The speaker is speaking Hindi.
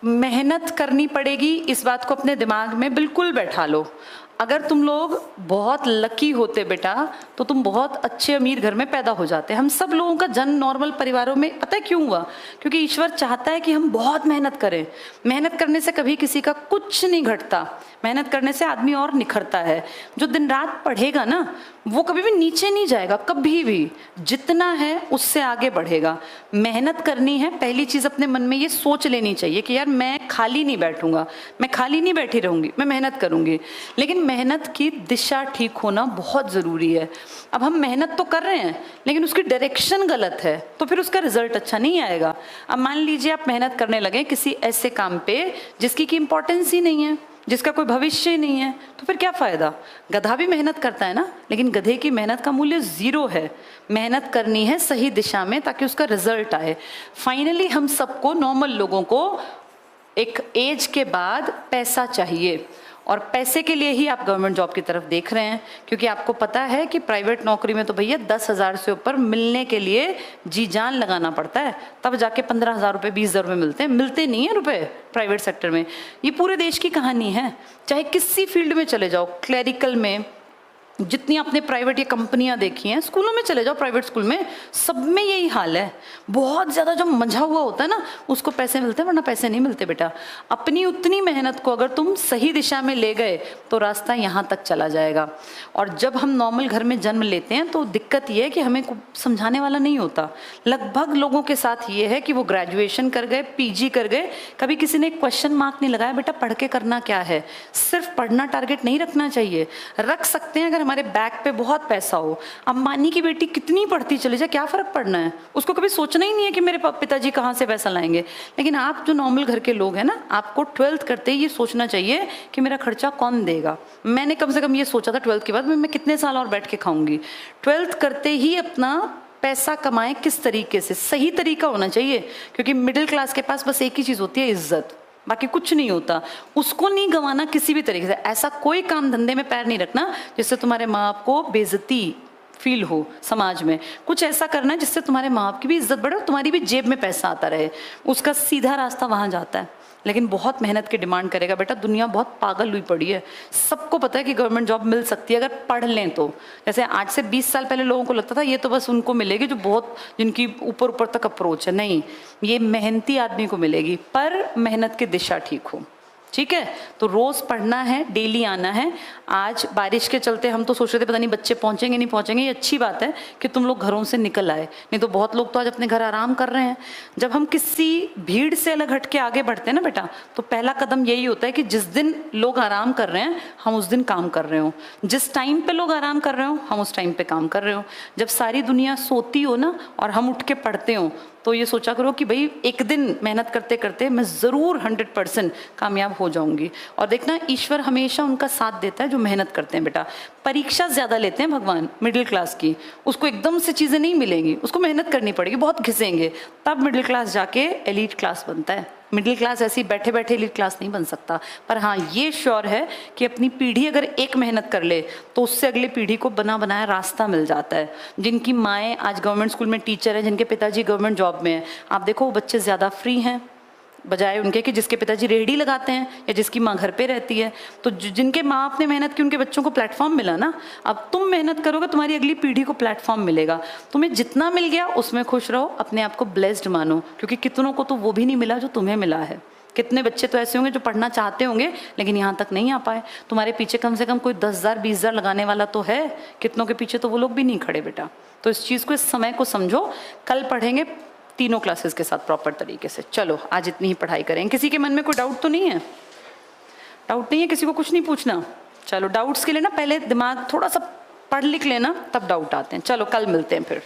मेहनत करनी पड़ेगी, इस बात को अपने दिमाग में बिल्कुल बैठा लो। अगर तुम लोग बहुत लकी होते बेटा तो तुम बहुत अच्छे अमीर घर में पैदा हो जाते। हम सब लोगों का जन्म नॉर्मल परिवारों में पता है क्यों हुआ? क्योंकि ईश्वर चाहता है कि हम बहुत मेहनत करें। मेहनत करने से कभी किसी का कुछ नहीं घटता, मेहनत करने से आदमी और निखरता है। जो दिन रात पढ़ेगा ना वो कभी भी नीचे नहीं जाएगा, कभी भी। जितना है उससे आगे बढ़ेगा। मेहनत करनी है, पहली चीज अपने मन में ये सोच लेनी चाहिए कि यार मैं खाली नहीं बैठूंगा, मैं खाली नहीं बैठी रहूंगी, मैं मेहनत करूंगी। लेकिन मेहनत की दिशा ठीक होना बहुत जरूरी है। अब हम मेहनत तो कर रहे हैं लेकिन उसकी डायरेक्शन गलत है तो फिर उसका रिजल्ट अच्छा नहीं आएगा। अब मान लीजिए आप मेहनत करने लगे किसी ऐसे काम पे जिसकी की इंपॉर्टेंस ही नहीं है, जिसका कोई भविष्य ही नहीं है, तो फिर क्या फायदा? गधा भी मेहनत करता है ना, लेकिन गधे की मेहनत का मूल्य 0 है। मेहनत करनी है सही दिशा में ताकि उसका रिजल्ट आए। फाइनली हम सबको, नॉर्मल लोगों को, एक एज के बाद पैसा चाहिए और पैसे के लिए ही आप गवर्नमेंट जॉब की तरफ देख रहे हैं। क्योंकि आपको पता है कि प्राइवेट नौकरी में तो भैया 10,000 से ऊपर मिलने के लिए जी जान लगाना पड़ता है, तब जाके 15,000 रुपये 20,000 रुपये मिलते हैं। मिलते नहीं है रुपए प्राइवेट सेक्टर में। ये पूरे देश की कहानी है, चाहे किसी फील्ड में चले जाओ, क्लरिकल में, जितनी आपने प्राइवेट ये कंपनियां देखी हैं, स्कूलों में चले जाओ, प्राइवेट स्कूल में, सब में यही हाल है। बहुत ज़्यादा जो मंझा हुआ होता है ना उसको पैसे मिलते हैं, वरना पैसे नहीं मिलते बेटा। अपनी उतनी मेहनत को अगर तुम सही दिशा में ले गए तो रास्ता यहाँ तक चला जाएगा। और जब हम नॉर्मल घर में जन्म लेते हैं तो दिक्कत ये है कि हमें समझाने वाला नहीं होता। लगभग लोगों के साथ ये है कि वो ग्रेजुएशन कर गए, PG कर गए, कभी किसी ने क्वेश्चन मार्क नहीं लगाया बेटा पढ़ के करना क्या है। सिर्फ पढ़ना टारगेट नहीं रखना चाहिए। रख सकते हैं अगर हमारे बैक पे बहुत पैसा हो। अंबानी की बेटी कितनी पढ़ती चली जाए, क्या फर्क पड़ना है? उसको कभी सोचना ही नहीं है कि मेरे पिताजी कहाँ से पैसा लाएंगे। लेकिन आप जो नॉर्मल घर के लोग हैं ना, आपको 12th करते ही ये सोचना चाहिए कि मेरा खर्चा कौन देगा। मैंने कम से कम ये सोचा था 12th के बाद मैं कितने साल और बैठ के खाऊंगी। 12th करते ही अपना पैसा कमाएं, किस तरीके से, सही तरीका होना चाहिए। क्योंकि मिडिल क्लास के पास बस एक ही चीज होती है, इज्जत, बाकी कुछ नहीं होता। उसको नहीं गंवाना किसी भी तरीके से। ऐसा कोई काम धंधे में पैर नहीं रखना जिससे तुम्हारे माँ बाप को बेइज्जती फील हो समाज में। कुछ ऐसा करना है जिससे तुम्हारे माँ बाप की भी इज्जत बढ़े और तुम्हारी भी जेब में पैसा आता रहे। उसका सीधा रास्ता वहां जाता है, लेकिन बहुत मेहनत की डिमांड करेगा बेटा। दुनिया बहुत पागल हुई पड़ी है। सबको पता है कि गवर्नमेंट जॉब मिल सकती है अगर पढ़ लें तो। जैसे आज से 20 साल पहले लोगों को लगता था ये तो बस उनको मिलेगी जो बहुत, जिनकी ऊपर ऊपर तक अप्रोच है। नहीं, ये मेहनती आदमी को मिलेगी, पर मेहनत की दिशा ठीक हो। ठीक है, तो रोज पढ़ना है, डेली आना है। आज बारिश के चलते हम तो सोच रहे थे पता नहीं बच्चे पहुंचेंगे नहीं पहुंचेंगे। ये अच्छी बात है कि तुम लोग घरों से निकल आए, नहीं तो बहुत लोग तो आज अपने घर आराम कर रहे हैं। जब हम किसी भीड़ से अलग हट के आगे बढ़ते हैं ना बेटा, तो पहला कदम यही होता है कि जिस दिन लोग आराम कर रहे हैं हम उस दिन काम कर रहे हो। जिस टाइम पे लोग आराम कर रहे हो हम उस टाइम पे काम कर रहे हो। जब सारी दुनिया सोती हो ना और हम उठ के पढ़ते हो, तो ये सोचा करो कि भाई एक दिन मेहनत करते करते मैं ज़रूर 100% कामयाब हो जाऊंगी। और देखना, ईश्वर हमेशा उनका साथ देता है जो मेहनत करते हैं बेटा। परीक्षा ज़्यादा लेते हैं भगवान मिडिल क्लास की, उसको एकदम से चीज़ें नहीं मिलेंगी, उसको मेहनत करनी पड़ेगी, बहुत घिसेंगे, तब मिडिल क्लास जाके एलीट क्लास बनता है। मिडिल क्लास ऐसी बैठे बैठे एलीट क्लास नहीं बन सकता। पर हाँ, ये श्योर है कि अपनी पीढ़ी अगर एक मेहनत कर ले तो उससे अगली पीढ़ी को बना बनाया रास्ता मिल जाता है। जिनकी माएँ आज गवर्नमेंट स्कूल में टीचर हैं, जिनके पिताजी गवर्नमेंट जॉब में हैं, आप देखो वो बच्चे ज़्यादा फ्री हैं बजाय उनके कि जिसके पिताजी रेहड़ी लगाते हैं या जिसकी माँ घर पे रहती है। तो जिनके माँ बाप ने मेहनत की उनके बच्चों को प्लेटफॉर्म मिला ना। अब तुम मेहनत करोगे, तुम्हारी अगली पीढ़ी को प्लेटफॉर्म मिलेगा। तुम्हें जितना मिल गया उसमें खुश रहो, अपने आप को ब्लेस्ड मानो, क्योंकि कितनों को तो वो भी नहीं मिला जो तुम्हें मिला है। कितने बच्चे तो ऐसे होंगे जो पढ़ना चाहते होंगे लेकिन यहाँ तक नहीं आ पाए। तुम्हारे पीछे कम से कम कोई 10,000 20,000 लगाने वाला तो है, कितनों के पीछे तो वो लोग भी नहीं खड़े बेटा। तो इस चीज़ को, इस समय को समझो। कल पढ़ेंगे तीनों क्लासेस के साथ प्रॉपर तरीके से। चलो आज इतनी ही पढ़ाई करें। किसी के मन में कोई डाउट तो नहीं है? डाउट नहीं है, किसी को कुछ नहीं पूछना? चलो, डाउट्स के लिए ना पहले दिमाग थोड़ा सा पढ़ लिख लेना, तब डाउट आते हैं। चलो कल मिलते हैं फिर।